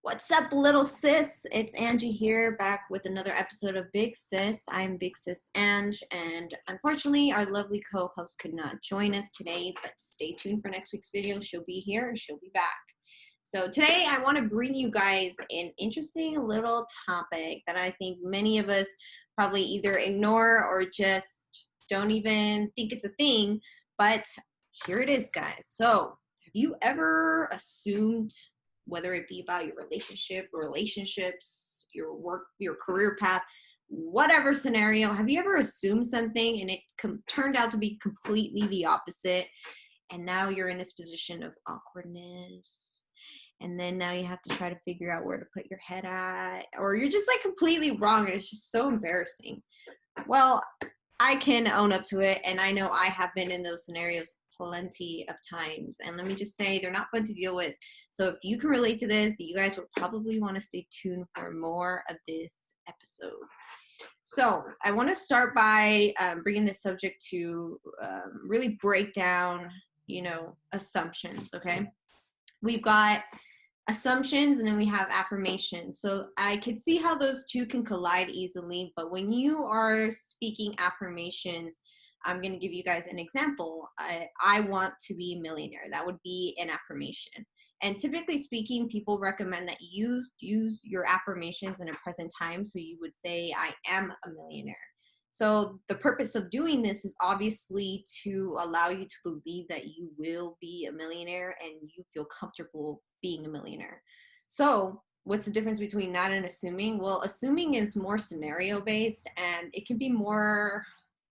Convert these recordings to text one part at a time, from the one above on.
What's up, little sis? It's Angie here, back with another episode of Big Sis. I'm Big Sis Ange, and unfortunately, our lovely co-host could not join us today, but stay tuned for next week's video. She'll be here and she'll be back. So today, I want to bring you guys an interesting little topic that I think many of us probably either ignore or just don't even think it's a thing, but here it is, guys. So, have you ever assumed, whether it be about your relationships, your work, your career path, whatever scenario, have you ever assumed something and it turned out to be completely the opposite? And now you're in this position of awkwardness. And then now you have to try to figure out where to put your head at, or you're just like completely wrong and it's just so embarrassing. Well, I can own up to it, and I know I have been in those scenarios plenty of times, and let me just say they're not fun to deal with. So if you can relate to this, you guys will probably want to stay tuned for more of this episode. So I want to start by bringing this subject to really break down, assumptions. Okay, we've got assumptions and then we have affirmations. So I could see how those two can collide easily, but when you are speaking affirmations, I'm going to give you guys an example. I want to be a millionaire. That would be an affirmation. And typically speaking, people recommend that you use your affirmations in a present time. So you would say, I am a millionaire. So the purpose of doing this is obviously to allow you to believe that you will be a millionaire and you feel comfortable being a millionaire. So what's the difference between that and assuming? Well, assuming is more scenario based, and it can be more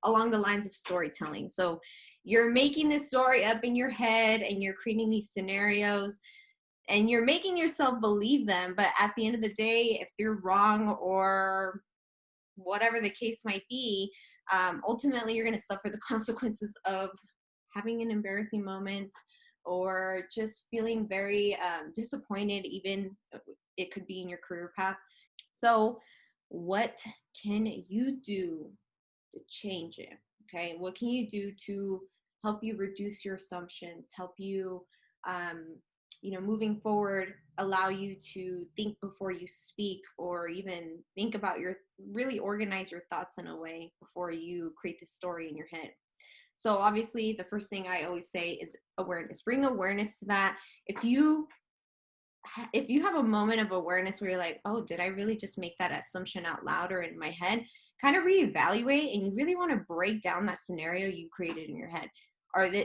along the lines of storytelling. So you're making this story up in your head and you're creating these scenarios and you're making yourself believe them. But at the end of the day, if you're wrong or whatever the case might be, ultimately you're going to suffer the consequences of having an embarrassing moment or just feeling very disappointed. Even it could be in your career path. So what can you do to change it? Okay, what can you do to help you reduce your assumptions, help you moving forward, allow you to think before you speak, or even think about really organize your thoughts in a way before you create this story in your head. So obviously the first thing I always say is awareness. Bring awareness to that. If you have a moment of awareness where you're like, oh, did I really just make that assumption out loud or in my head? Kind of reevaluate, and you really want to break down that scenario you created in your head.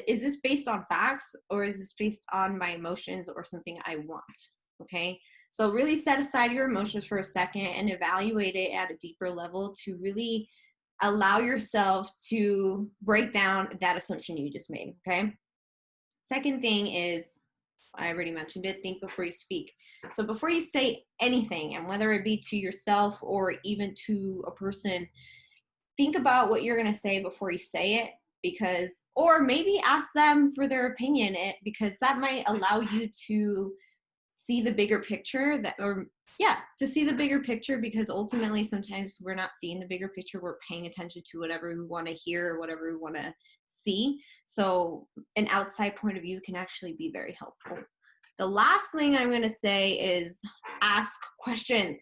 Is this based on facts, or is this based on my emotions or something I want? Okay, so really set aside your emotions for a second and evaluate it at a deeper level to really allow yourself to break down that assumption you just made. Okay, second thing is, I already mentioned it, think before you speak. So before you say anything, and whether it be to yourself or even to a person, think about what you're going to say before you say it, or maybe ask them for their opinion, because that might allow you to see the bigger picture, to see the bigger picture, because ultimately sometimes we're not seeing the bigger picture. We're paying attention to whatever we want to hear or whatever we want to see. So an outside point of view can actually be very helpful. The last thing I'm going to say is ask questions.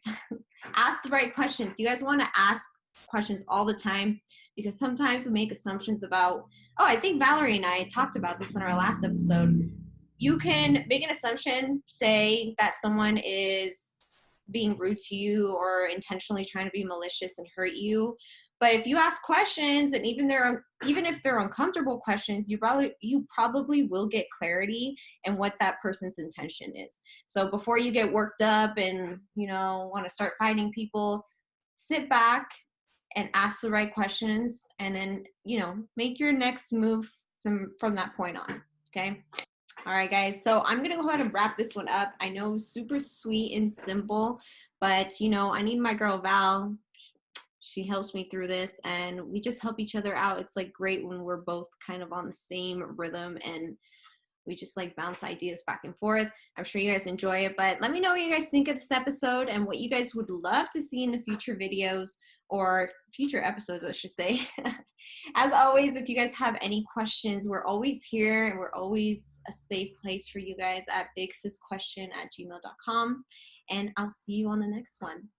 Ask the right questions. You guys want to ask questions all the time, because sometimes we make assumptions about, I think Valerie and I talked about this in our last episode. You can make an assumption, say that someone is being rude to you or intentionally trying to be malicious and hurt you. But if you ask questions, and even if they're uncomfortable questions, you probably will get clarity in what that person's intention is. So before you get worked up and want to start fighting people, sit back and ask the right questions, and then make your next move from that point on. Okay. All right, guys. So I'm going to go ahead and wrap this one up. I know, super sweet and simple, but I need my girl Val. She helps me through this, and we just help each other out. It's like great when we're both kind of on the same rhythm and we just like bounce ideas back and forth. I'm sure you guys enjoy it, but let me know what you guys think of this episode and what you guys would love to see in the future videos, or future episodes, I should say. As always, if you guys have any questions, we're always here and we're always a safe place for you guys at bigsisquestion@gmail.com. And I'll see you on the next one.